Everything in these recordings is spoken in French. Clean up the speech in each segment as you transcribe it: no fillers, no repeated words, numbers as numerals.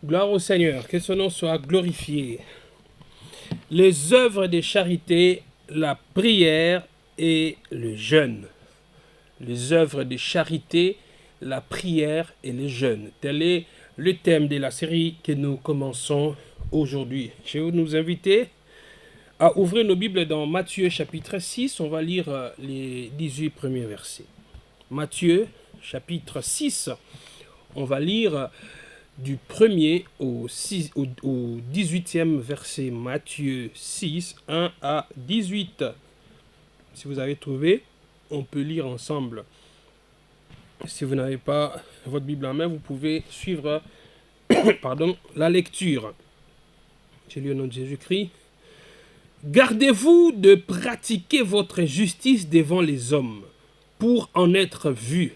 Gloire au Seigneur, que son nom soit glorifié. Les œuvres de charité, la prière et le jeûne. Les œuvres de charité, la prière et le jeûne. Tel est le thème de la série que nous commençons aujourd'hui. Je vais nous inviter à ouvrir nos Bibles dans Matthieu chapitre 6. On va lire les 18 premiers versets. Matthieu chapitre 6. On va lire du 1er au 18e verset. Matthieu 6, 1 à 18. Si vous avez trouvé, on peut lire ensemble. Si vous n'avez pas votre Bible en main, vous pouvez suivre la lecture. J'ai lu au nom de Jésus-Christ. Gardez-vous de pratiquer votre justice devant les hommes, pour en être vu.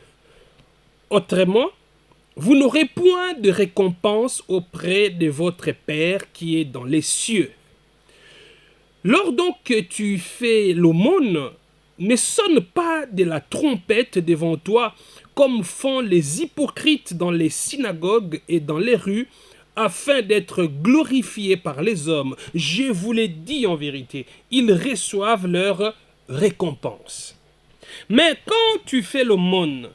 Autrement, vous n'aurez point de récompense auprès de votre Père qui est dans les cieux. Lors donc que tu fais l'aumône, ne sonne pas de la trompette devant toi, comme font les hypocrites dans les synagogues et dans les rues, afin d'être glorifiés par les hommes. Je vous l'ai dit en vérité, ils reçoivent leur récompense. Mais quand tu fais l'aumône,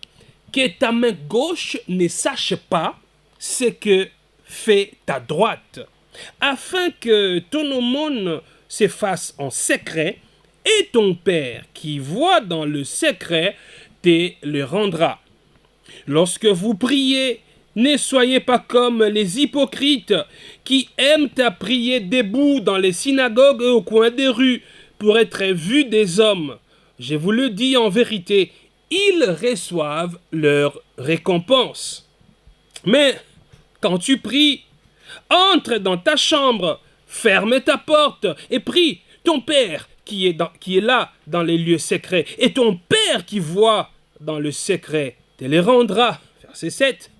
que ta main gauche ne sache pas ce que fait ta droite, afin que ton aumône se fasse en secret, et ton Père qui voit dans le secret te le rendra. Lorsque vous priez, ne soyez pas comme les hypocrites qui aiment à prier debout dans les synagogues et au coin des rues pour être vus des hommes. Je vous le dis en vérité, ils reçoivent leur récompense. Mais quand tu pries, entre dans ta chambre, ferme ta porte et prie ton Père qui est là dans les lieux secrets. Et ton Père qui voit dans le secret te les rendra. Verset 7.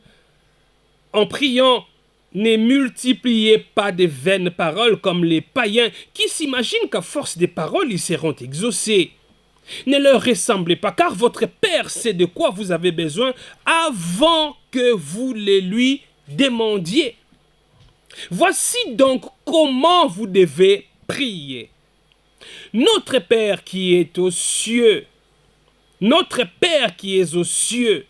En priant, ne multipliez pas de vaines paroles comme les païens qui s'imaginent qu'à force de paroles, ils seront exaucés. Ne leur ressemblez pas, car votre Père sait de quoi vous avez besoin avant que vous les lui demandiez. Voici donc comment vous devez prier. Notre Père qui est aux cieux, notre Père qui est aux cieux,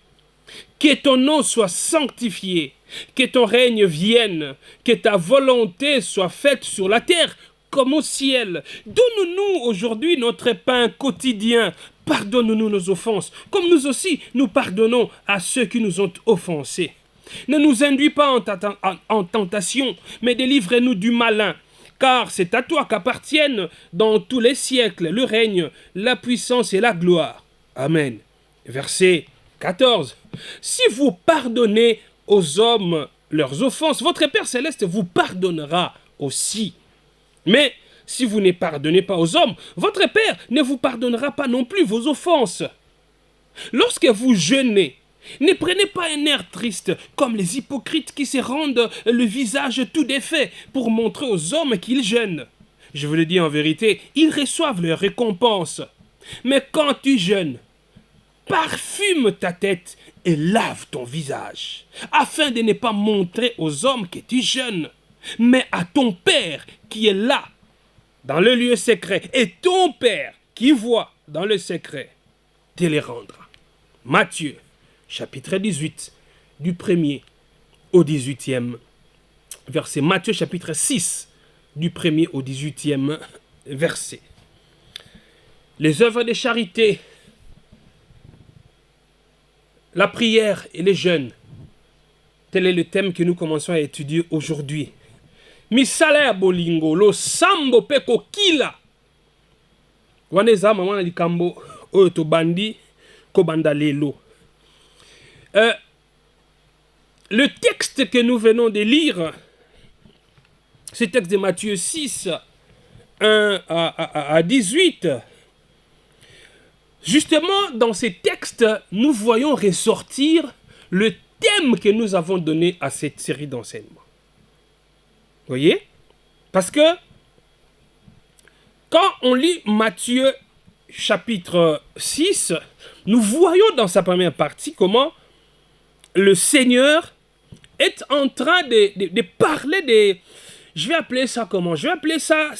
que ton nom soit sanctifié, que ton règne vienne, que ta volonté soit faite sur la terre comme au ciel. Donne-nous aujourd'hui notre pain quotidien. Pardonne-nous nos offenses, comme nous aussi nous pardonnons à ceux qui nous ont offensés. Ne nous induis pas en tentation, mais délivre-nous du malin. Car c'est à toi qu'appartiennent dans tous les siècles le règne, la puissance et la gloire. Amen. Verset 14. Si vous pardonnez aux hommes leurs offenses, votre Père Céleste vous pardonnera aussi. Mais si vous ne pardonnez pas aux hommes, votre Père ne vous pardonnera pas non plus vos offenses. Lorsque vous jeûnez, ne prenez pas un air triste comme les hypocrites qui se rendent le visage tout défait pour montrer aux hommes qu'ils jeûnent. Je vous le dis en vérité, ils reçoivent leur récompense. Mais quand tu jeûnes, parfume ta tête et lave ton visage, afin de ne pas montrer aux hommes que tu jeûnes, mais à ton Père qui est là, dans le lieu secret, et ton Père qui voit dans le secret, te les rendra. Matthieu, chapitre 18, du 1er au 18e verset. Matthieu, chapitre 6, du 1er au 18e verset. Les œuvres de charité, la prière et les jeûnes. Tel est le thème que nous commençons à étudier aujourd'hui. Misala bolingo, lo sambo peko kila. Waneza mama na likambo oyo to bandi ko banda lelo. Le texte que nous venons de lire, ce texte de Matthieu 6, 1 à 18, justement, dans ces textes, nous voyons ressortir le thème que nous avons donné à cette série d'enseignements. Vous voyez? Parce que quand on lit Matthieu chapitre 6, nous voyons dans sa première partie comment le Seigneur est en train de parler des... Je vais appeler ça comment? Je vais appeler ça...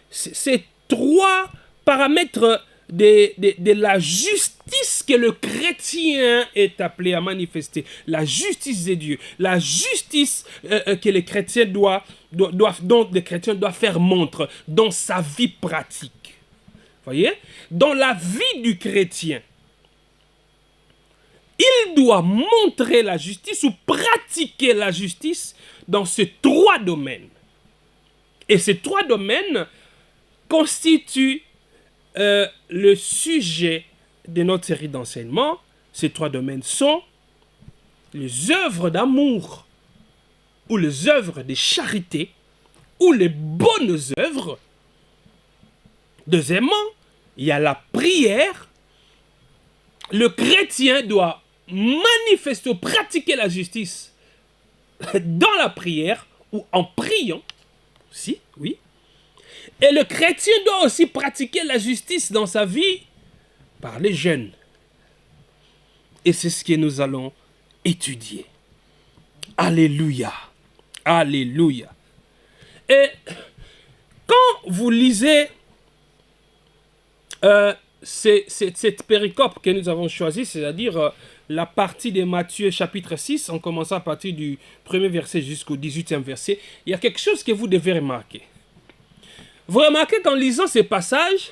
C'est 3 paramètres de la justice que le chrétien est appelé à manifester. La justice de Dieu. La justice que le chrétien dont le chrétien doit faire montre dans sa vie pratique. Voyez? Dans la vie du chrétien. Il doit montrer la justice ou pratiquer la justice dans ces 3 domaines. Et ces 3 domaines constituent le sujet de notre série d'enseignements. Ces 3 domaines sont les œuvres d'amour ou les œuvres de charité ou les bonnes œuvres. Deuxièmement, il y a la prière. Le chrétien doit manifester ou pratiquer la justice dans la prière ou en priant. Si, oui. Et le chrétien doit aussi pratiquer la justice dans sa vie par les jeûnes. Et c'est ce que nous allons étudier. Alléluia. Alléluia. Et quand vous lisez cette péricope que nous avons choisie, c'est-à-dire la partie de Matthieu chapitre 6, en commençant à partir du 1er verset jusqu'au 18e verset, il y a quelque chose que vous devez remarquer. Vous remarquez qu'en lisant ces passages,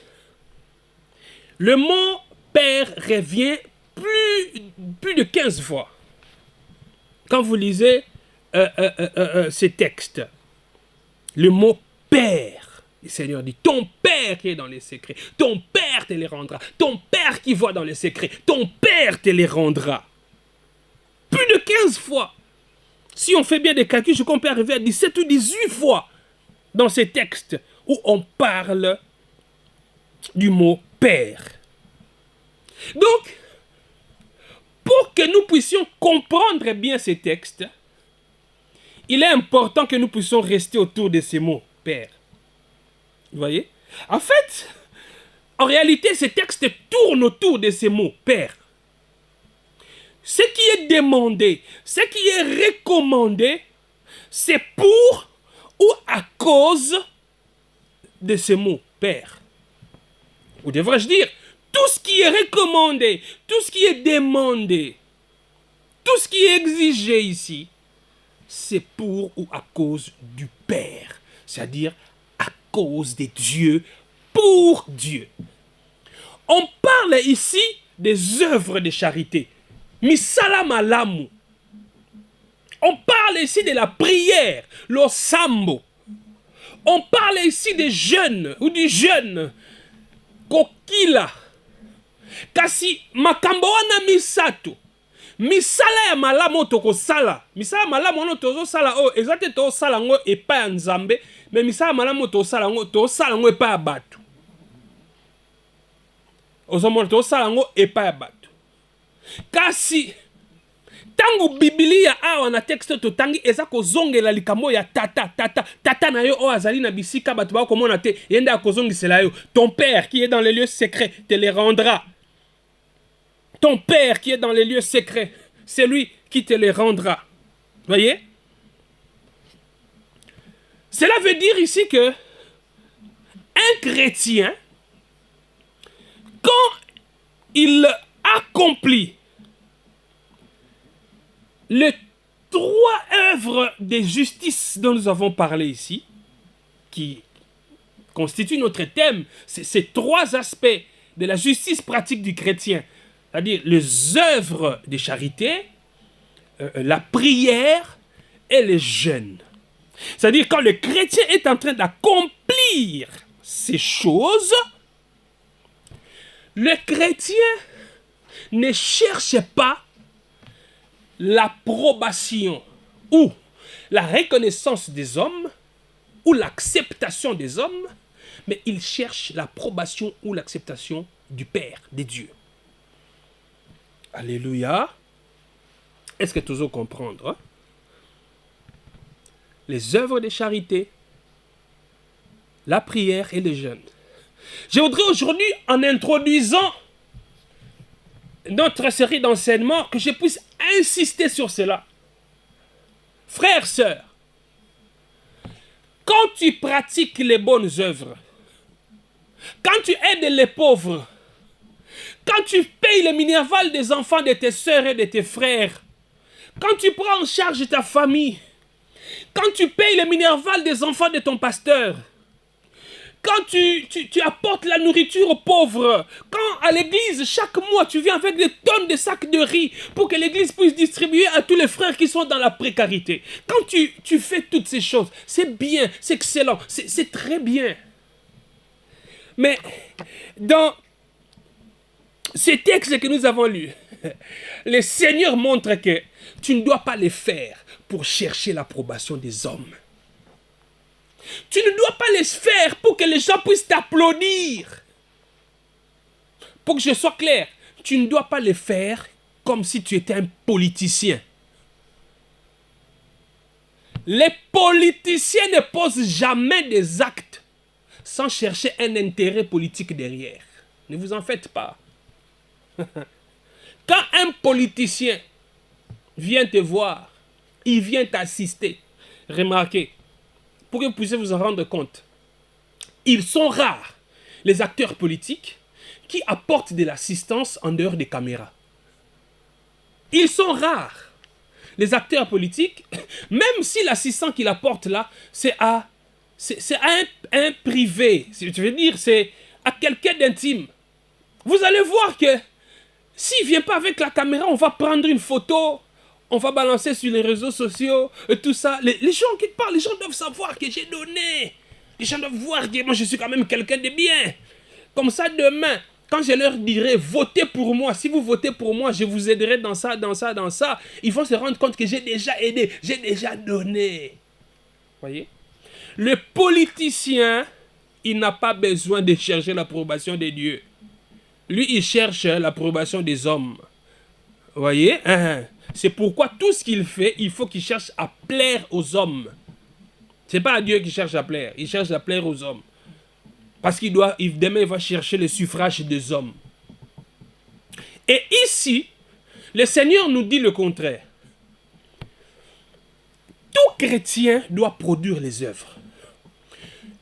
le mot « Père » revient plus de 15 fois. Quand vous lisez ces textes, le mot « Père », le Seigneur dit « Ton Père qui est dans les secrets, ton Père te les rendra. Ton Père qui voit dans les secrets, ton Père te les rendra. » Plus de 15 fois. Si on fait bien des calculs, je crois qu'on peut arriver à 17 ou 18 fois dans ces textes où on parle du mot « Père ». Donc, pour que nous puissions comprendre bien ces textes, il est important que nous puissions rester autour de ces mots « Père ». Vous voyez? En fait, en réalité, ces textes tournent autour de ces mots « Père ». Ce qui est demandé, ce qui est recommandé, c'est pour ou à cause de ces mots « Père ». Ou devrais-je dire, tout ce qui est recommandé, tout ce qui est demandé, tout ce qui est exigé ici, c'est pour ou à cause du Père, c'est-à-dire à cause de Dieu, pour Dieu. On parle ici des œuvres de charité. Misala malamu. On parle ici de la prière, le sambo. On parle ici des jeûnes ou du jeûne. Kokila. Kasi makambo wana misato. Misala ya malamu toko sala. Misala ya malamu wana tozo sala o ezate to sala ngo epa ya Nzambe, mais misala malamu to sala ngo epa ya bato. Ozomona to sala ngo epa ya bato. Kasi tangu Biblia awa na texte totangi eza kozongela likambo ya tata na yo o azali na bisika bato ba komona te yenda kozongisela yo. Ton père qui est dans les lieux secrets te les rendra. Ton père qui est dans les lieux secrets, c'est lui qui te les rendra. Voyez? Cela veut dire ici que un chrétien, quand il accomplit les 3 œuvres de justice dont nous avons parlé ici, qui constituent notre thème, ces 3 aspects de la justice pratique du chrétien, c'est-à-dire les œuvres de charité, la prière et les jeûnes. C'est-à-dire quand le chrétien est en train d'accomplir ces choses, le chrétien ne cherche pas l'approbation ou la reconnaissance des hommes ou l'acceptation des hommes, mais il cherche l'approbation ou l'acceptation du Père, des dieux. Alléluia. Est-ce que tu veux comprendre? Hein? Les œuvres de charité, la prière et les jeûnes. Je voudrais aujourd'hui, en introduisant notre série d'enseignements, que je puisse insister sur cela. Frères, sœurs, quand tu pratiques les bonnes œuvres, quand tu aides les pauvres, quand tu payes le minerval des enfants de tes sœurs et de tes frères, quand tu prends en charge ta famille, quand tu payes le minerval des enfants de ton pasteur, quand tu apportes la nourriture aux pauvres, quand à l'église, chaque mois, tu viens avec des tonnes de sacs de riz pour que l'église puisse distribuer à tous les frères qui sont dans la précarité. Quand tu fais toutes ces choses, c'est bien, c'est excellent, c'est très bien. Mais dans ces textes que nous avons lus, le Seigneur montre que tu ne dois pas les faire pour chercher l'approbation des hommes. Tu ne dois pas les faire pour que les gens puissent t'applaudir. Pour que je sois clair, tu ne dois pas les faire comme si tu étais un politicien. Les politiciens ne posent jamais des actes sans chercher un intérêt politique derrière. Ne vous en faites pas. Quand un politicien vient te voir, il vient t'assister, remarquez, pour que vous puissiez vous en rendre compte, ils sont rares, les acteurs politiques, qui apportent de l'assistance en dehors des caméras. Ils sont rares, les acteurs politiques, même si l'assistant qu'il apporte là, c'est à un privé, je veux dire, c'est à quelqu'un d'intime. Vous allez voir que s'il ne vient pas avec la caméra, on va prendre une photo, on va balancer sur les réseaux sociaux, et tout ça. Les gens, quelque part, les gens doivent savoir que j'ai donné. Les gens doivent voir que moi, je suis quand même quelqu'un de bien. Comme ça, demain, quand je leur dirai, votez pour moi, si vous votez pour moi, je vous aiderai dans ça, dans ça, dans ça, ils vont se rendre compte que j'ai déjà aidé, j'ai déjà donné. Voyez? Le politicien, il n'a pas besoin de chercher l'approbation de Dieu. Lui, il cherche l'approbation des hommes. Vous voyez? C'est pourquoi tout ce qu'il fait, il faut qu'il cherche à plaire aux hommes. Ce n'est pas à Dieu qu'il cherche à plaire. Il cherche à plaire aux hommes. Parce demain, il va chercher le suffrage des hommes. Et ici, le Seigneur nous dit le contraire. Tout chrétien doit produire les œuvres.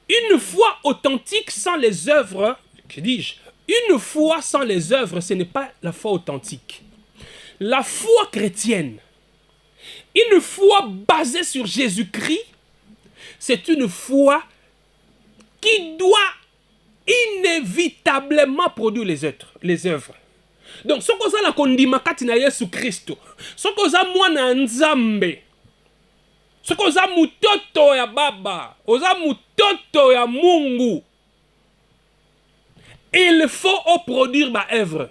Une foi authentique sans les œuvres, que dis-je? Une foi sans les œuvres, ce n'est pas la foi authentique. La foi chrétienne, une foi basée sur Jésus-Christ, c'est une foi qui doit inévitablement produire les œuvres. Donc, ce que la kondima katina Yesu Christo, ce que ça mwana nzambe, ce que ça mutoto ya baba, oza mutoto ya Mungu, il faut produire ma œuvre.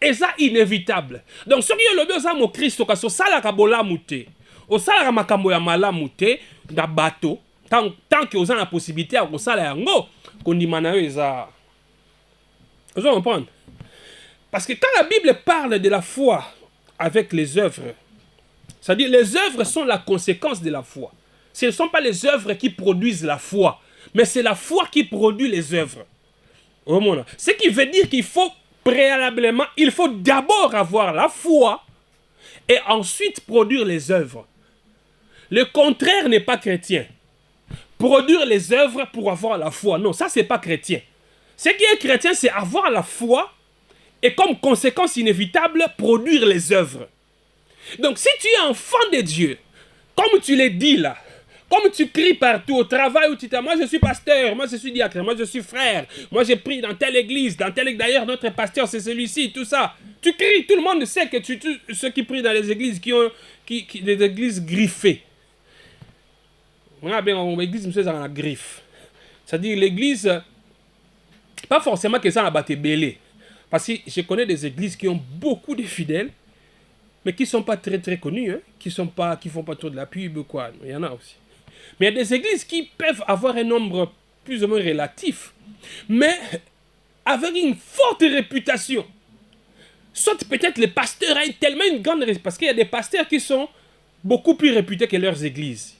Et ça inévitable. Donc, ce qui est le mieux, c'est mon Christ, parce que ça, la kabola mouté, au ça, la makambo ya mala mouté, da bateau, tant que vous avez la possibilité, à ça, la yango, qu'on dit manayo, ça. Vous comprenez? Parce que quand la Bible parle de la foi avec les œuvres, c'est-à-dire les œuvres sont la conséquence de la foi. Ce ne sont pas les œuvres qui produisent la foi, mais c'est la foi qui produit les œuvres. Ce qui veut dire qu'il faut préalablement, il faut d'abord avoir la foi et ensuite produire les œuvres. Le contraire n'est pas chrétien. Produire les œuvres pour avoir la foi. Non, ça, c'est pas chrétien. Ce qui est chrétien, c'est avoir la foi et comme conséquence inévitable, produire les œuvres. Donc, si tu es enfant de Dieu, comme tu l'as dit là, comme tu cries partout au travail où tu dis, moi je suis pasteur, moi je suis diacre, moi je suis frère, moi j'ai pris dans telle église, d'ailleurs notre pasteur c'est celui-ci, tout ça. Tu cries, tout le monde sait que ceux qui prient dans les églises des églises griffées. L'église, monsieur, ça a la griffe. C'est-à-dire l'église, pas forcément que ça a battu belé. Parce que je connais des églises qui ont beaucoup de fidèles, mais qui ne sont pas très très connues, hein, qui font pas trop de la pub, quoi. Il y en a aussi. Mais il y a des églises qui peuvent avoir un nombre plus ou moins relatif, mais avec une forte réputation. Soit peut-être les pasteurs ont tellement une grande réputation, parce qu'il y a des pasteurs qui sont beaucoup plus réputés que leurs églises.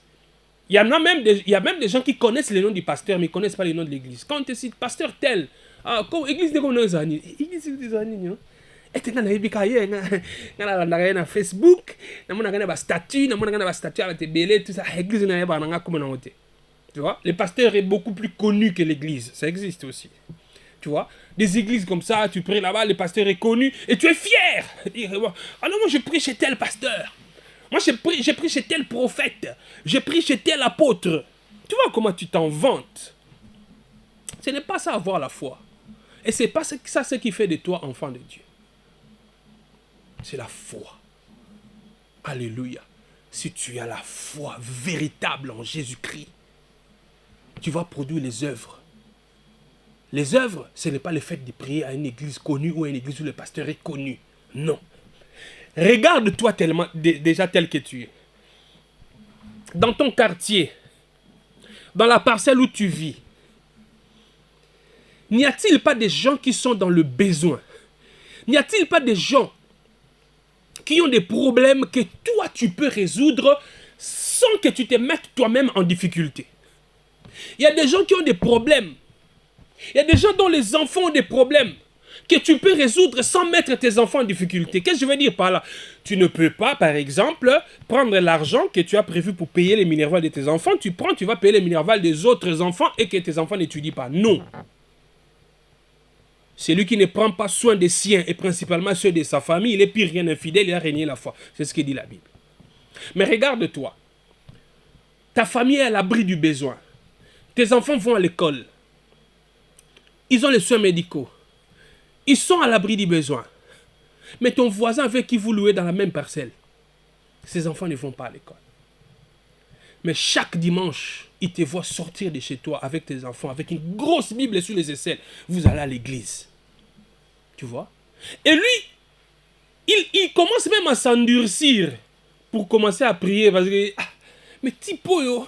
Il y a même des gens qui connaissent le nom du pasteur, mais ils ne connaissent pas le nom de l'église. Quand on te cite pasteur tel, église de Gonozani, ete nga nayebi ye nga nalandaka ye na Facebook, namonaka na bastatut, namonaka na bastatut ala tebele, tout ça, église na yeba nga comme nango te. Tu vois, le pasteur est beaucoup plus connu que l'église, ça existe aussi. Tu vois, des églises comme ça, tu pries là-bas, le pasteur est connu et tu es fier. Alors moi je prie chez tel pasteur, moi j'ai pris chez tel prophète, j'ai pris chez tel apôtre. Tu vois comment tu t'en vantes. Ce n'est pas ça avoir la foi. Et c'est pas ça ce qui fait de toi enfant de Dieu. C'est la foi. Alléluia. Si tu as la foi véritable en Jésus-Christ, tu vas produire les œuvres. Les œuvres, ce n'est pas le fait de prier à une église connue ou à une église où le pasteur est connu. Non. Regarde-toi déjà tel que tu es. Dans ton quartier, dans la parcelle où tu vis, n'y a-t-il pas des gens qui sont dans le besoin? N'y a-t-il pas des gens qui ont des problèmes que toi tu peux résoudre sans que tu te mettes toi-même en difficulté? Il y a des gens qui ont des problèmes. Il y a des gens dont les enfants ont des problèmes que tu peux résoudre sans mettre tes enfants en difficulté. Qu'est-ce que je veux dire par là? Tu ne peux pas, par exemple, prendre l'argent que tu as prévu pour payer les minervales de tes enfants. Tu vas payer les minervales des autres enfants et que tes enfants n'étudient pas. Non. Celui qui ne prend pas soin des siens et principalement ceux de sa famille, il est pire qu'un infidèle, il a régné la foi. C'est ce que dit la Bible. Mais regarde-toi. Ta famille est à l'abri du besoin. Tes enfants vont à l'école. Ils ont les soins médicaux. Ils sont à l'abri du besoin. Mais ton voisin avec qui vous louez dans la même parcelle, ses enfants ne vont pas à l'école. Mais chaque dimanche, il te voit sortir de chez toi avec tes enfants, avec une grosse Bible sur les aisselles. Vous allez à l'église. Tu vois? Et lui, il commence même à s'endurcir pour commencer à prier. Parce que, mais tipo yo,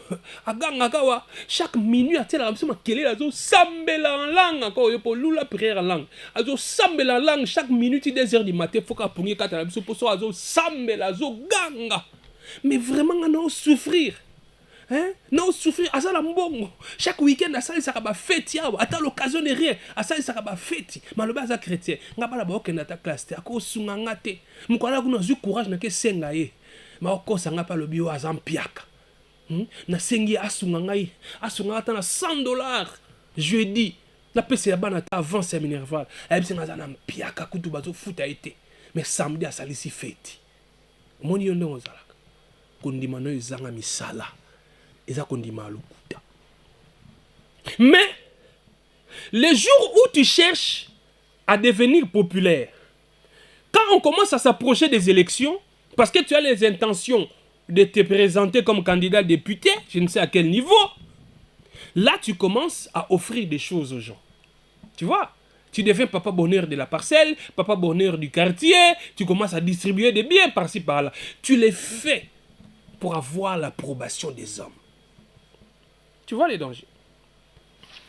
chaque minute, il a sambela en langue, pour lula prière en langue. Azo sambela en langue, chaque minute, 2 heures du matin, il faut qu'il y ait 4 heures, pour ça, azo sambela, azo ganga. Mais vraiment, on a souffrir. Hein? Non, souffrir, à ça la mbongo. Chaque week-end, à ça, il s'est fête. À l'occasion de rien, à ça, il s'est fête. Mais le bas à chrétien, n'a pas la boque dans ta classe. À cause de ngate. Moukola, vous n'avez courage, n'a que sengaye. Mais au cause, n'a pas le bio à Zampiaka. Na sengi asungangai. Asungata na $100. Jeudi. La PC à banata avant séminaire. Elle dit, n'a pas piaka kutu bazo foot a été. Mais samedi, à ça, ici fête. Mon yon de ozalak. Kondimano izanga misala. Mais les jours où tu cherches à devenir populaire, quand on commence à s'approcher des élections, parce que tu as les intentions de te présenter comme candidat député, je ne sais à quel niveau, là tu commences à offrir des choses aux gens. Tu vois, tu deviens papa bonheur de la parcelle, papa bonheur du quartier, tu commences à distribuer des biens par-ci par-là. Tu les fais pour avoir l'approbation des hommes. Tu vois les dangers.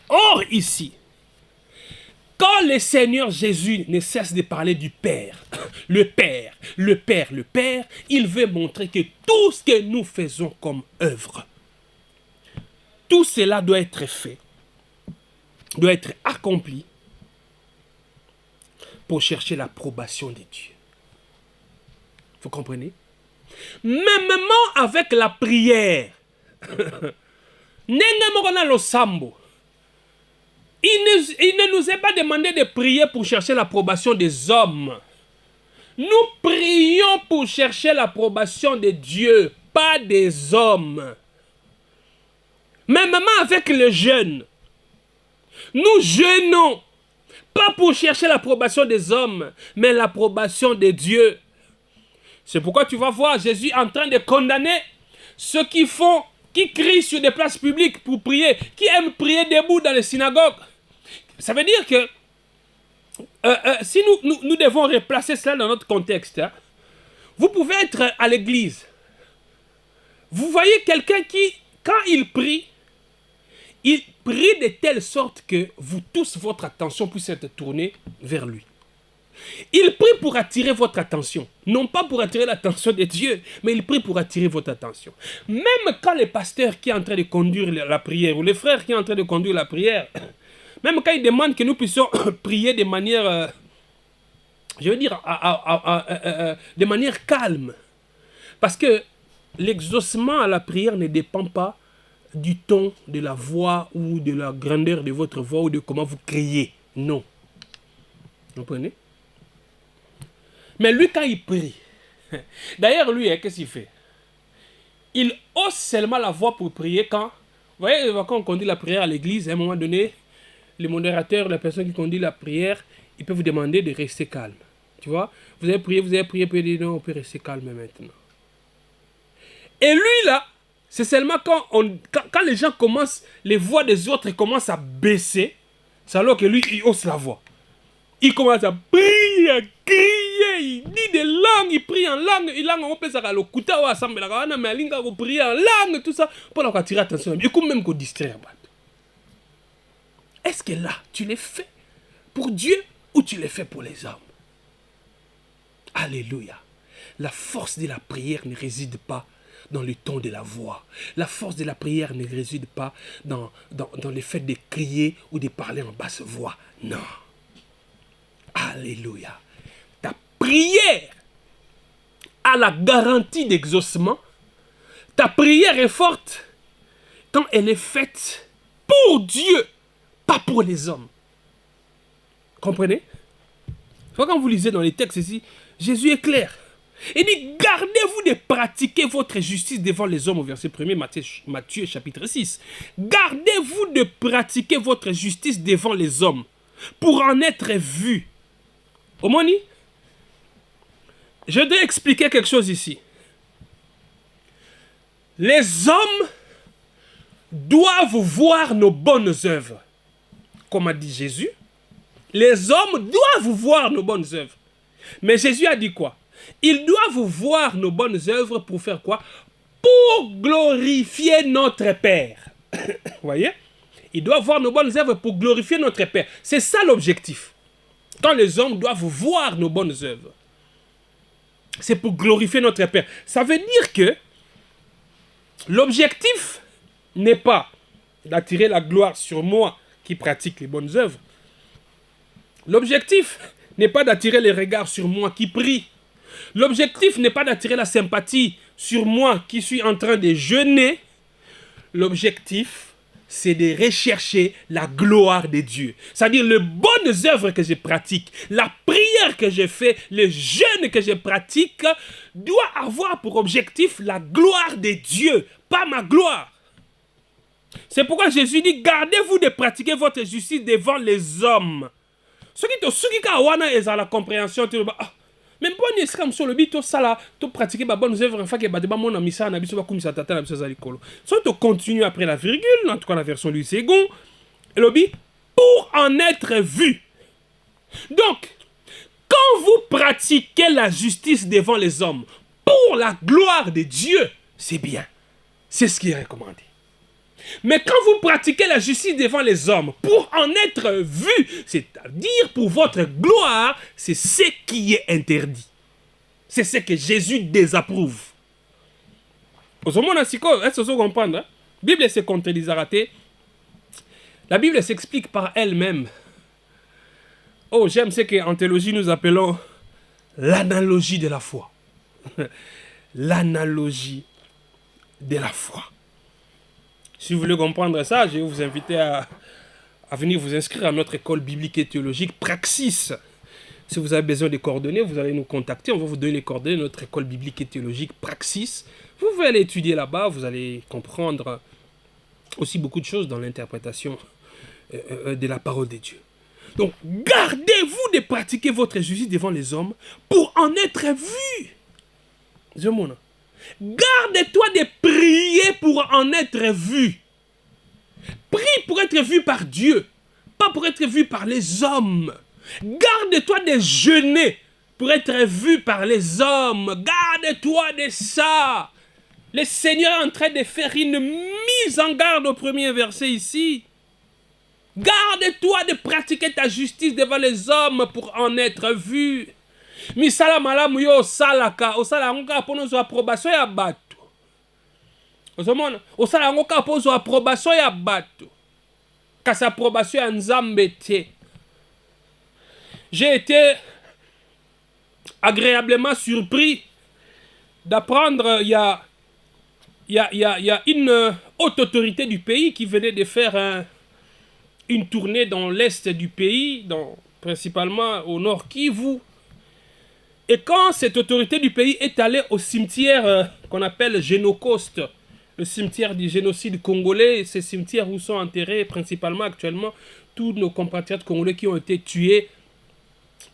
Or, ici, quand le Seigneur Jésus ne cesse de parler du Père, le Père, le Père, le Père, il veut montrer que tout ce que nous faisons comme œuvre, tout cela doit être fait, doit être accompli pour chercher l'approbation de Dieu. Vous comprenez? Mêmement avec la prière, il ne nous est pas demandé de prier pour chercher l'approbation des hommes. Nous prions pour chercher l'approbation de Dieu, pas des hommes. Mêmement avec les jeunes, nous jeûnons, pas pour chercher l'approbation des hommes, mais l'approbation de Dieu. C'est pourquoi tu vas voir Jésus en train de condamner ceux qui crient sur des places publiques pour prier, qui aiment prier debout dans les synagogues. Ça veut dire que si nous devons replacer cela dans notre contexte, hein, vous pouvez être à l'église. Vous voyez quelqu'un qui, quand il prie de telle sorte que vous tous, votre attention puisse être tournée vers lui. Il prie pour attirer votre attention. Non pas pour attirer l'attention de Dieu, mais il prie pour attirer votre attention. Même quand le pasteur qui est en train de conduire la prière, ou le frère qui est en train de conduire la prière, même quand il demande que nous puissions prier de manière je veux dire, de manière calme. Parce que l'exaucement à la prière ne dépend pas du ton de la voix ou de la grandeur de votre voix ou de comment vous criez. Non. Vous comprenez? Mais lui, quand il prie, d'ailleurs, lui, qu'est-ce qu'il fait? Il hausse seulement la voix pour prier quand... Vous voyez, quand on conduit la prière à l'église, à un moment donné, le modérateur, la personne qui conduit la prière, il peut vous demander de rester calme. Tu vois? Vous avez prié, puis il dit non, on peut rester calme maintenant. Et lui, là, c'est seulement quand les gens commencent, les voix des autres commencent à baisser, c'est alors que lui, il hausse la voix. Il commence à prier, à crier, il dit des langues, il prie en langue, on peut s'arrêter le couteau à assemblée, mais il a prié en langue, tout ça, pour attirer l'attention. Il faut même qu'on distraire. Est-ce que là, tu l'es fait pour Dieu ou tu l'es fait pour les hommes? Alléluia. La force de la prière ne réside pas dans le ton de la voix. La force de la prière ne réside pas dans le fait de crier ou de parler en basse voix. Non. Alléluia. Ta prière a la garantie d'exaucement. Ta prière est forte quand elle est faite pour Dieu, pas pour les hommes. Comprenez? Quand vous lisez dans les textes ici, Jésus est clair. Il dit, gardez-vous de pratiquer votre justice devant les hommes, au verset 1er, Matthieu chapitre 6. Gardez-vous de pratiquer votre justice devant les hommes, pour en être vu. Omoni, je dois expliquer quelque chose ici. Les hommes doivent voir nos bonnes œuvres. Comme a dit Jésus, les hommes doivent voir nos bonnes œuvres. Mais Jésus a dit quoi? Ils doivent voir nos bonnes œuvres pour faire quoi? Pour glorifier notre Père. Vous voyez? Ils doivent voir nos bonnes œuvres pour glorifier notre Père. C'est ça l'objectif. Quand les hommes doivent voir nos bonnes œuvres, c'est pour glorifier notre Père. Ça veut dire que l'objectif n'est pas d'attirer la gloire sur moi qui pratique les bonnes œuvres. L'objectif n'est pas d'attirer les regards sur moi qui prie. L'objectif n'est pas d'attirer la sympathie sur moi qui suis en train de jeûner. L'objectif, c'est de rechercher la gloire de Dieu. C'est-à-dire les bonnes œuvres que je pratique, la prière que je fais, le jeûne que je pratique, doit avoir pour objectif la gloire de Dieu, pas ma gloire. C'est pourquoi Jésus dit, gardez-vous de pratiquer votre justice devant les hommes. Ce qui est la compréhension, même pas ni escam sur le bit to sala to pratiquer ba bonnes œuvres enfin que ba de ba mon amisa na biso ba kumisa tata na biso za likolo. So to continue après la virgule, en tout cas la version du second, et le bit pour en être vu. Donc quand vous pratiquez la justice devant les hommes pour la gloire de Dieu, c'est bien. C'est ce qui est recommandé. Mais quand vous pratiquez la justice devant les hommes pour en être vu, c'est-à-dire pour votre gloire, c'est ce qui est interdit. C'est ce que Jésus désapprouve. Est-ce que vous comprenez? La Bible se contredit. La Bible s'explique par elle-même. Oh, j'aime ce qu'en théologie nous appelons l'analogie de la foi. L'analogie de la foi. Si vous voulez comprendre ça, je vais vous inviter à venir vous inscrire à notre école biblique et théologique Praxis. Si vous avez besoin de coordonnées, vous allez nous contacter. On va vous donner les coordonnées de notre école biblique et théologique Praxis. Vous pouvez aller étudier là-bas. Vous allez comprendre aussi beaucoup de choses dans l'interprétation de la parole de Dieu. Donc, gardez-vous de pratiquer votre justice devant les hommes pour en être vu. Garde-toi de prier pour en être vu. Prie pour être vu par Dieu, pas pour être vu par les hommes. Garde-toi de jeûner pour être vu par les hommes. Garde-toi de ça. Le Seigneur est en train de faire une mise en garde au premier verset ici. Garde-toi de pratiquer ta justice devant les hommes pour en être vu. Misala malamu yo salaka, osala ngoka pono zo approbation ya bato. Ozomona, osala ngoka pono zo approbation ya bato. Kasi approbation ya Nzambe te. J'ai été agréablement surpris d'apprendre il y a une haute autorité du pays qui venait de faire une tournée dans l'est du pays, principalement au nord Kivu. Et quand cette autorité du pays est allée au cimetière qu'on appelle Génocoste, le cimetière du génocide congolais, ces cimetières où sont enterrés principalement actuellement tous nos compatriotes congolais qui ont été tués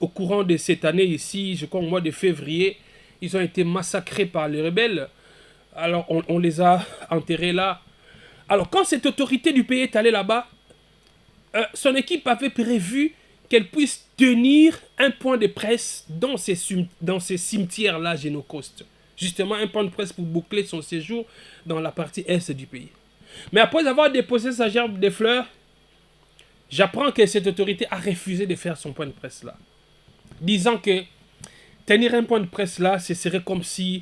au courant de cette année ici, je crois au mois de février, ils ont été massacrés par les rebelles. Alors on les a enterrés là. Alors quand cette autorité du pays est allée là-bas, son équipe avait prévu qu'elle puisse tenir un point de presse dans ces cimetières-là, Génocoste. Justement, un point de presse pour boucler son séjour dans la partie est du pays. Mais après avoir déposé sa gerbe de fleurs, j'apprends que cette autorité a refusé de faire son point de presse là. Disant que tenir un point de presse là, ce serait comme si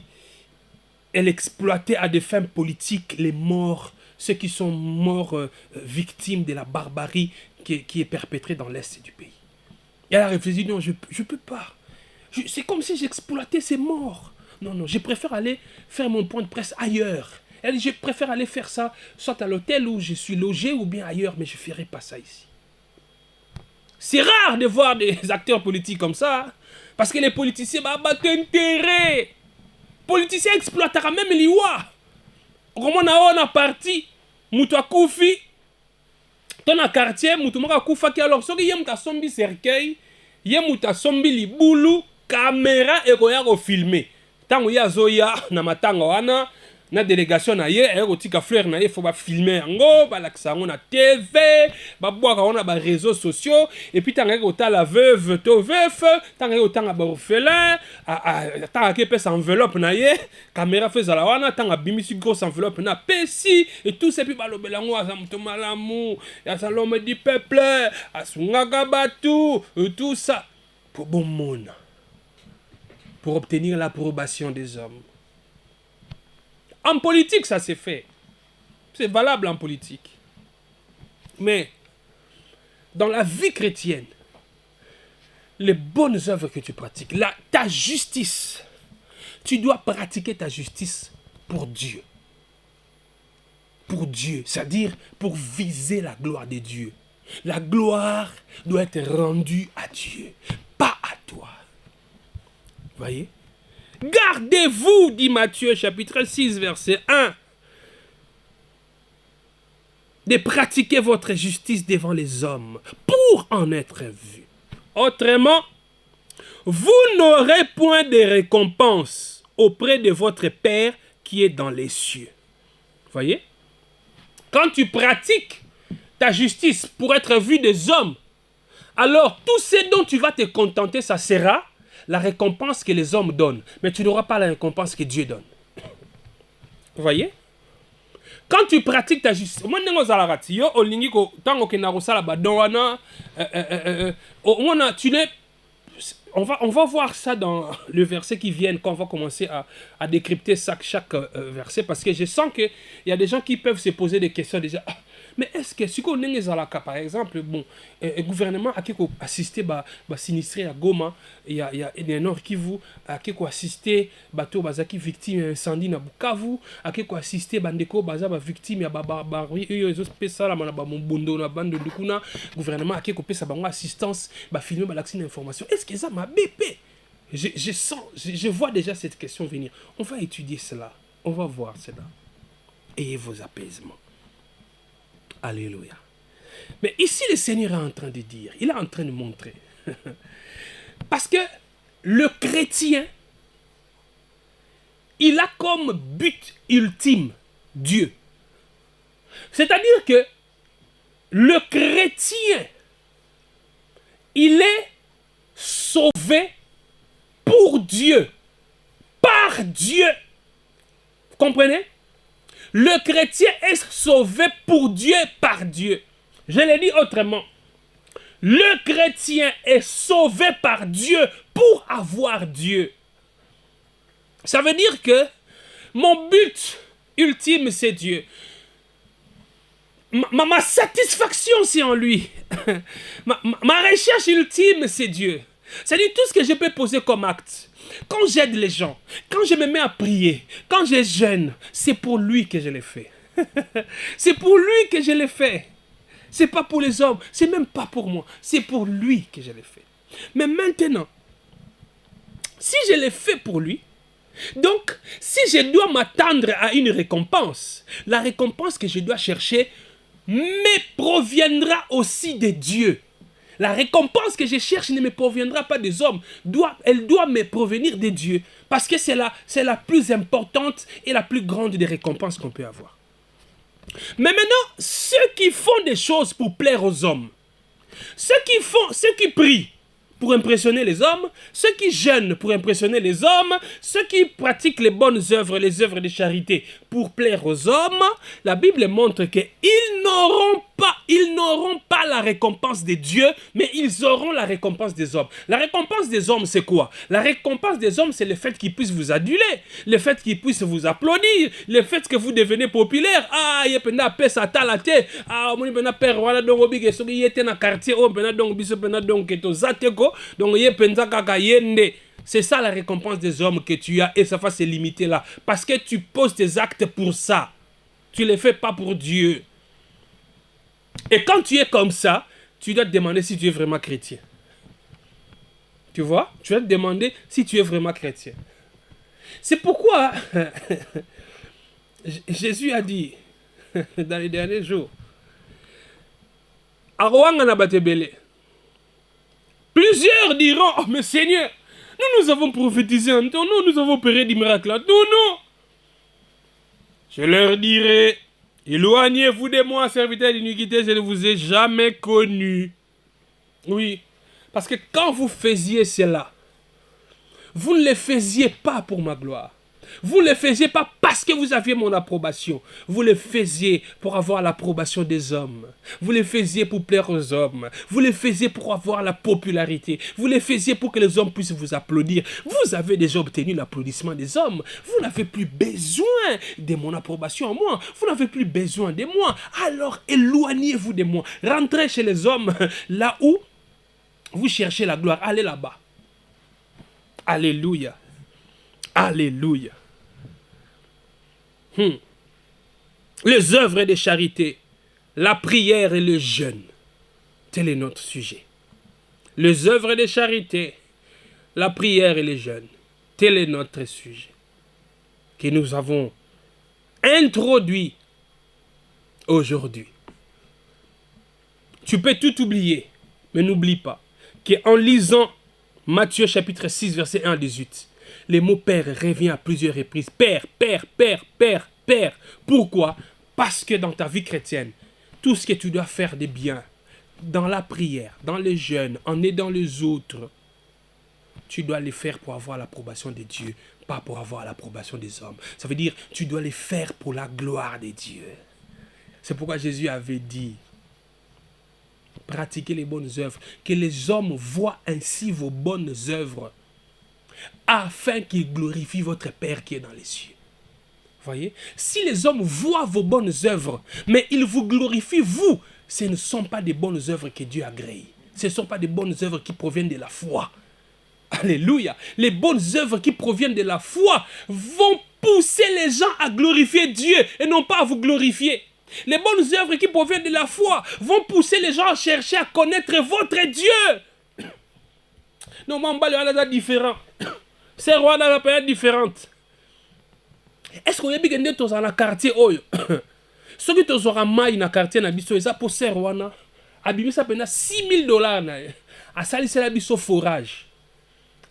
elle exploitait à des fins politiques les morts, ceux qui sont morts victimes de la barbarie qui est perpétrée dans l'est du pays. Et elle a refusé, non, je ne peux pas. C'est comme si j'exploitais ces morts. Non, non, je préfère aller faire mon point de presse ailleurs. Elle dit, je préfère aller faire ça, soit à l'hôtel où je suis logé ou bien ailleurs, mais je ne ferai pas ça ici. C'est rare de voir des acteurs politiques comme ça, parce que les politiciens, bah, intérêt. Les politiciens exploiteront même l'Iwa. Comme on a parti, Moutoua Koufi, dans le quartier, Moutoua Koufa, alors, ce qui y a sombi cercueil, y a Moutoua sombi li boulou, caméra et koya ko filmer. Tant que Zoya, na matanga wana, na délégation na ye, et otika fleur na ye, faut ba filmer ngo, ba laksa ngo na TV, ba boaka on a ba réseaux sociaux, et puis tant que ota la veuve, to veuf, tant que ota ba orphelin, tant que pèse enveloppe na ye, caméra fait la wana, tant que bimisi grosse enveloppe na pesi, et tout ça puis ba lobelango azamto malamu, ya salome du peuple, asungaga batu, tout ça pour bon monde. Pour obtenir l'approbation des hommes. En politique, ça s'est fait. C'est valable en politique. Mais dans la vie chrétienne, les bonnes œuvres que tu pratiques, ta justice, tu dois pratiquer ta justice pour Dieu. Pour Dieu, c'est-à-dire pour viser la gloire de Dieu. La gloire doit être rendue à Dieu, pas à toi. Voyez? Gardez-vous, dit Matthieu chapitre 6, verset 1, de pratiquer votre justice devant les hommes pour en être vu. Autrement, vous n'aurez point de récompense auprès de votre Père qui est dans les cieux. Voyez? Quand tu pratiques ta justice pour être vu des hommes, alors tout ce dont tu vas te contenter, ça sera la récompense que les hommes donnent. Mais tu n'auras pas la récompense que Dieu donne. Vous voyez? Quand tu pratiques ta justice, on va voir ça dans le verset qui vient, quand on va commencer à décrypter chaque verset, parce que je sens qu'il y a des gens qui peuvent se poser des questions déjà. Mais est-ce que, si on est dans la cas, par exemple, bon, le gouvernement a assisté sinistré à Goma, il y a un Nord Kivu, a assisté bateau bazaki victime incendie na Bukavu, a assisté bandeko bazaba victime ya barbarie, ils ont ça la mana ba mbondo na bande de kuna, gouvernement a pesa bango assistance, ba filmer ba l'accès d'information. Est-ce que ça m'a bépé? Je vois déjà cette question venir. On va étudier cela, on va voir cela. Ayez vos apaisements. Alléluia. Mais ici, le Seigneur est en train de dire, il est en train de montrer. Parce que le chrétien, il a comme but ultime Dieu. C'est-à-dire que le chrétien, il est sauvé pour Dieu, par Dieu. Vous comprenez? Le chrétien est sauvé pour Dieu, par Dieu. Je l'ai dit autrement. Le chrétien est sauvé par Dieu pour avoir Dieu. Ça veut dire que mon but ultime, c'est Dieu. Ma satisfaction, c'est en lui. Ma recherche ultime, c'est Dieu. C'est-à-dire tout ce que je peux poser comme acte. Quand j'aide les gens, quand je me mets à prier, quand je jeûne, c'est pour lui que je l'ai fait. C'est pour lui que je l'ai fait. C'est pas pour les hommes, c'est même pas pour moi, c'est pour lui que je l'ai fait. Mais maintenant, si je l'ai fait pour lui, donc si je dois m'attendre à une récompense, la récompense que je dois chercher me proviendra aussi de Dieu. La récompense que je cherche ne me proviendra pas des hommes, elle doit me provenir de Dieu, parce que c'est la plus importante et la plus grande des récompenses qu'on peut avoir. Mais maintenant, ceux qui font des choses pour plaire aux hommes, ceux qui prient pour impressionner les hommes, ceux qui jeûnent pour impressionner les hommes, ceux qui pratiquent les bonnes œuvres, les œuvres de charité pour plaire aux hommes, la Bible montre qu'ils n'auront pas la récompense de Dieu, mais ils auront la récompense des hommes. La récompense des hommes, c'est quoi? La récompense des hommes, c'est le fait qu'ils puissent vous aduler, le fait qu'ils puissent vous applaudir, le fait que vous devenez populaire. Ah, il y a pena pesa talate. Ah, on pena père wala donc obi que soki yete na quartier on pena donc biso pena donc que to zateko donc ye penza kaka yende. C'est ça la récompense des hommes que tu as et ça va se limiter là parce que tu poses tes actes pour ça. Tu les fais pas pour Dieu. Et quand tu es comme ça, tu dois te demander si tu es vraiment chrétien. Tu vois? Tu dois te demander si tu es vraiment chrétien. C'est pourquoi Jésus a dit dans les derniers jours, plusieurs diront, oh mais Seigneur, nous avons prophétisé en ton nom, nous avons opéré des miracles en ton nom. Je leur dirai, éloignez-vous de moi, serviteurs d'iniquité, je ne vous ai jamais connu. Oui, parce que quand vous faisiez cela, vous ne le faisiez pas pour ma gloire. Vous ne le faisiez pas parce que vous aviez mon approbation. Vous le faisiez pour avoir l'approbation des hommes. Vous le faisiez pour plaire aux hommes. Vous le faisiez pour avoir la popularité. Vous le faisiez pour que les hommes puissent vous applaudir. Vous avez déjà obtenu l'applaudissement des hommes. Vous n'avez plus besoin de mon approbation à moi. Vous n'avez plus besoin de moi. Alors éloignez-vous de moi. Rentrez chez les hommes là où vous cherchez la gloire. Allez là-bas. Alléluia. Alléluia. Les œuvres de charité, la prière et le jeûne. Tel est notre sujet. Les œuvres de charité, la prière et le jeûne. Tel est notre sujet. Que nous avons introduit aujourd'hui. Tu peux tout oublier, mais n'oublie pas qu'en lisant Matthieu chapitre 6, verset 1 à 18, les mots Père revient à plusieurs reprises. Père, Père, Père, Père, Père. Pourquoi? Parce que dans ta vie chrétienne, tout ce que tu dois faire de bien, dans la prière, dans le jeûne, en aidant les autres, tu dois les faire pour avoir l'approbation de Dieu, pas pour avoir l'approbation des hommes. Ça veut dire, tu dois les faire pour la gloire de Dieu. C'est pourquoi Jésus avait dit, pratiquez les bonnes œuvres, que les hommes voient ainsi vos bonnes œuvres, afin qu'ils glorifient votre Père qui est dans les cieux. Voyez? Si les hommes voient vos bonnes œuvres, mais ils vous glorifient, vous, ce ne sont pas des bonnes œuvres que Dieu agrée. Ce ne sont pas des bonnes œuvres qui proviennent de la foi. Alléluia. Les bonnes œuvres qui proviennent de la foi vont pousser les gens à glorifier Dieu et non pas à vous glorifier. Les bonnes œuvres qui proviennent de la foi vont pousser les gens à chercher à connaître votre Dieu. Non, c'est différent. C'est roi dans la période différente. Est-ce qu'on a bien que dans le quartier oyo? Ceux qui sont en maille dans le quartier na biso eza pour ser wana. Abimisa pena $6,000 na. A sali c'est la biso forage.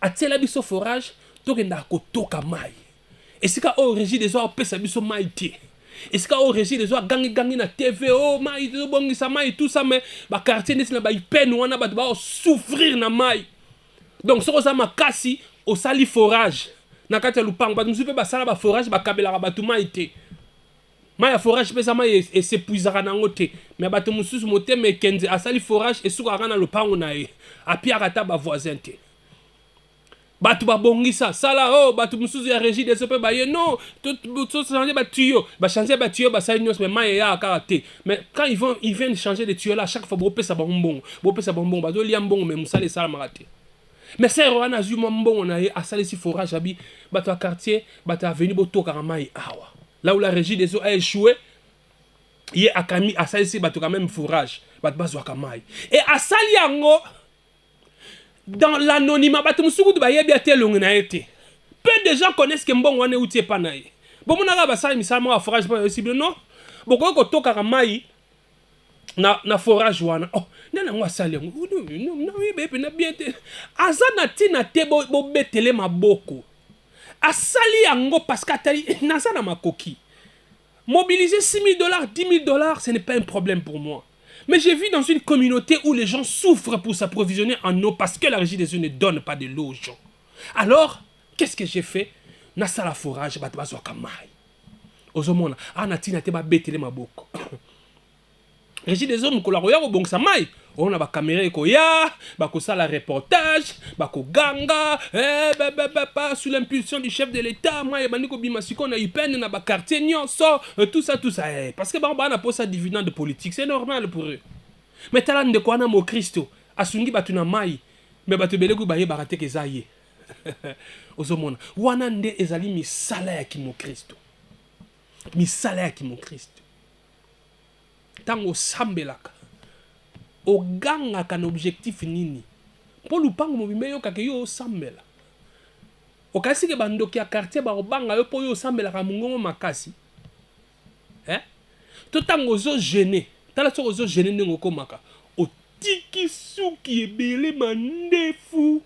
A tela biso forage to ke na ko toka maille. Et c'est quand au régie des oies pesa biso maille té. Et c'est quand au régie des oies gangi na TV oh maille to bongisa maille tout ça mais ba quartier nesi na ba peine wana ba ba souffrir na maille. Donc ce que makasi au sali forage na kati ya lupango ba musupe ba sala ba forage ba kabela ba tuma ité ma ya forage pesa ma et s'épuisera nango té mais ba to mususu moté mais kenze a sali forage et suka kana lupango na ye a pia kata ba voisin té batu ba bongisa sala oh batu mususu ya régie des pe ba ye non tout changer ba tuyau ba sali nyos mais ma ya karaté mais quand ils viennent changer les tuyaux là chaque fois bo pesa ba mbongo ba do lia mbongo mais musale sala maraté. Mais c'est Rohan a eu mon bon, on a salé si forage, abi, bateau à quartier, bateau à venir, bateau caramai, awa. Là où la régie des eaux a échoué, il y a Akami, à salé si bateau quand même forage, bateau à kamai. Et à Saliango, dans l'anonymat, bateau moussou de baye bien tel on a été. Peu de gens connaissent que bon on est outil pas naï. Bon, mon arabe, ça, il me forage pas possible, non? Bon, quand on toque caramai, na forage wana oh nana ngwa sali no bebe na bien te azana tina te bo betele maboko asali yango parce que atali nasa na makoki mobiliser 6 000 $, 10 000 $, ce n'est pas un problème pour moi. Mais j'ai vu dans une communauté où les gens souffrent pour s'approvisionner en eau parce que la régie des eaux ne donne pas de l'eau aux gens. Alors qu'est-ce que j'ai fait? Nasa la forage batbazo kamai ozomona ana tina te ba betele maboko Régie des hommes, bon ça maille. On a ba caméra ko ya, ba ko ça la reportage, ba ko ganga, pas sous l'impulsion du chef de l'État, moi et baniko bimasiko na peine na ba quartier nyonso, tout ça parce que ba na posa dividende politique, c'est normal pour eux. Mais tala de ko na mo Christo, asungi batu na mai, mais batu belego ba ye barate ke zaye. Ozomona, wana nde ezali mi salaire ki mo Christo. Mi salaire ki mo Christo. Tango sambelaka ogangaka na objectif nini po lupango mobimbe yo kake yo sambela okasi ke bandoki ya quartier ba obanga yo po yo sambelaka mungongo makasi to tango zo gêner tala so zo gêner ndenge okomaka otiki suki ebele mandefu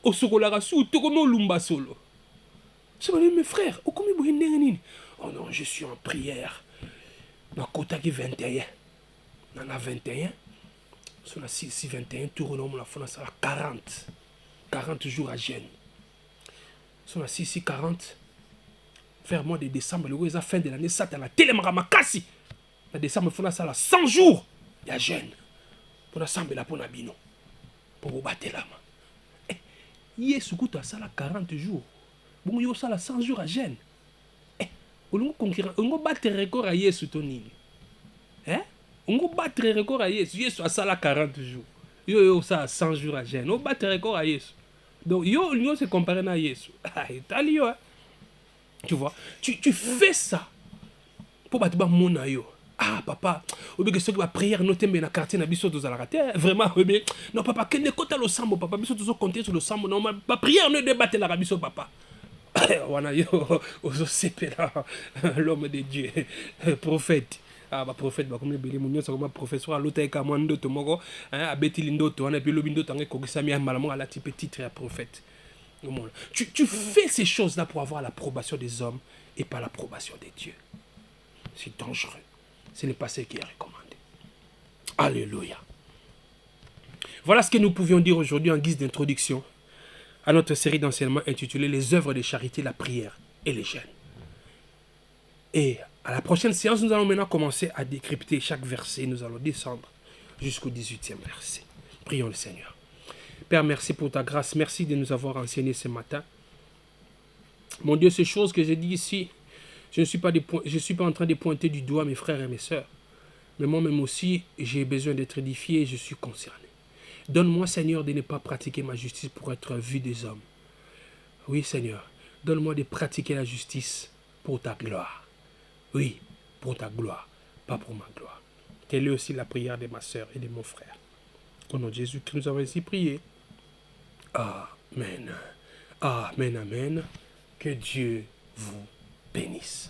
osokolaka su tokomi olumba solo c'est mes frères okomi boye ndenge nini oh non je suis en prière na kota ki 21 nana 21 sur la 6 21 tour on la fona ça 40 jours à jeûne sur la 6 40 vers mois de décembre le roi fin de l'année ça la télémara makasi na décembre fona ça 100 jours ya jeûne pour la sambela pour na bino pour battre lama yesu kuta ça 40 jours bon yo ça 100 jours à jeûne on concurrent on battre record à Yesu tonini on battre record à Yesu a ça 40 jours yo ça 100 jours à jeûne on battre record à Yesu donc yo se comparer à Yesu italio tu vois tu fais ça pour battre ba mona yo papa ou bien que ceux qui va prière notembe na quartier na biso to raté vraiment non papa que ne kota lo sambo papa biso to compter sur le sambo non ma prière ne débattre la biso papa wana yo ozosepela l'homme de Dieu prophète prophète bakomi ebele monyoso akoma professeur alotaka mwa ndoto moko abetili ndoto wana epi lobi ndoto yango ekokisami ya mbala moko alati pe titre ya prophète. Tu fais ces choses là pour avoir l'approbation des hommes et pas l'approbation des dieux. C'est dangereux. Ce n'est pas ce qui est recommandé. Alléluia. Voilà ce que nous pouvions dire aujourd'hui en guise d'introduction à notre série d'enseignements intitulée Les œuvres de charité, la prière et les jeûnes. Et à la prochaine séance, nous allons maintenant commencer à décrypter chaque verset. Nous allons descendre jusqu'au 18e verset. Prions le Seigneur. Père, merci pour ta grâce. Merci de nous avoir enseigné ce matin. Mon Dieu, ces choses que j'ai dit ici, je ne suis pas en train de pointer du doigt mes frères et mes sœurs. Mais moi-même aussi, j'ai besoin d'être édifié et je suis concerné. Donne-moi, Seigneur, de ne pas pratiquer ma justice pour être vu des hommes. Oui, Seigneur, donne-moi de pratiquer la justice pour ta gloire. Oui, pour ta gloire, pas pour ma gloire. Telle est aussi la prière de ma sœur et de mon frère. Au nom de Jésus que nous avons ainsi prié. Amen. Amen, amen. Que Dieu vous bénisse.